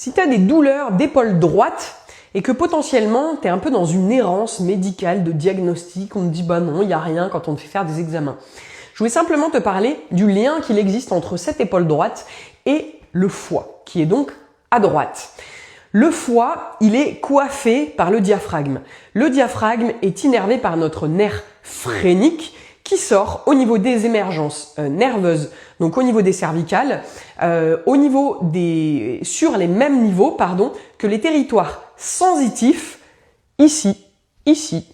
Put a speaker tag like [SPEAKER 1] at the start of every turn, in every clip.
[SPEAKER 1] Si tu as des douleurs d'épaule droite et que potentiellement tu es un peu dans une errance médicale de diagnostic, on te dit bah non, il n'y a rien quand on te fait faire des examens. Je voulais simplement te parler du lien qu'il existe entre cette épaule droite et le foie, qui est donc à droite. Le foie, il est coiffé par le diaphragme. Le diaphragme est innervé par notre nerf phrénique qui sort au niveau des émergences nerveuses, donc au niveau des cervicales, sur les mêmes niveaux que les territoires sensitifs, ici, ici,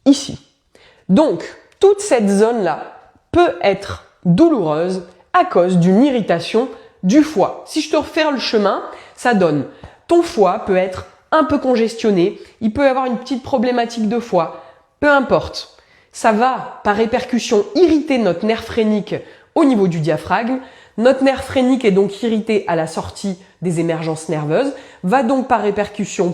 [SPEAKER 1] ici. Donc, toute cette zone-là peut être douloureuse à cause d'une irritation du foie. Si je te refais le chemin, ça donne ton foie peut être un peu congestionné, il peut y avoir une petite problématique de foie, peu importe. Ça va, par répercussion, irriter notre nerf phrénique au niveau du diaphragme. Notre nerf phrénique est donc irrité à la sortie des émergences nerveuses, peut donc par répercussion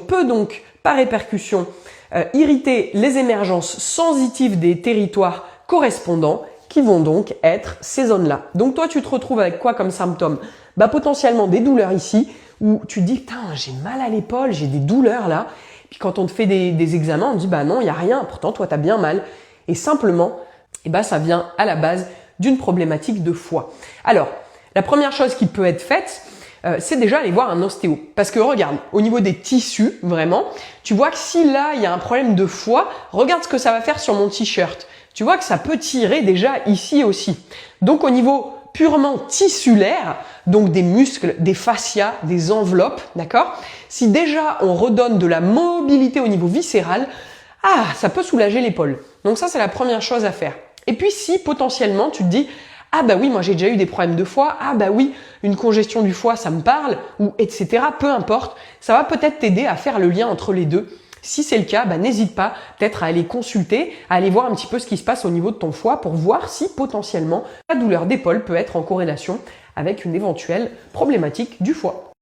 [SPEAKER 1] irriter les émergences sensitives des territoires correspondants qui vont donc être ces zones-là. Donc toi, tu te retrouves avec quoi comme symptôme? Bah, potentiellement des douleurs ici, où tu te dis, putain, j'ai mal à l'épaule, j'ai des douleurs là. Puis quand on te fait des examens, on te dit, bah non, il n'y a rien. Pourtant, toi, tu as bien mal. Et simplement, ça vient à la base d'une problématique de foie. Alors, la première chose qui peut être faite, c'est déjà aller voir un ostéo. Parce que regarde, au niveau des tissus, vraiment, tu vois que si là, il y a un problème de foie, regarde ce que ça va faire sur mon t-shirt. Tu vois que ça peut tirer déjà ici aussi. Donc, au niveau purement tissulaire, donc des muscles, des fascias, des enveloppes, d'accord? Si déjà on redonne de la mobilité au niveau viscéral, ça peut soulager l'épaule. Donc ça, c'est la première chose à faire. Et puis si potentiellement tu te dis, ah bah oui, moi j'ai déjà eu des problèmes de foie, ah bah oui, une congestion du foie, ça me parle, ou etc., peu importe, ça va peut-être t'aider à faire le lien entre les deux. Si c'est le cas, n'hésite pas peut-être à aller consulter, à aller voir un petit peu ce qui se passe au niveau de ton foie pour voir si potentiellement la douleur d'épaule peut être en corrélation avec une éventuelle problématique du foie.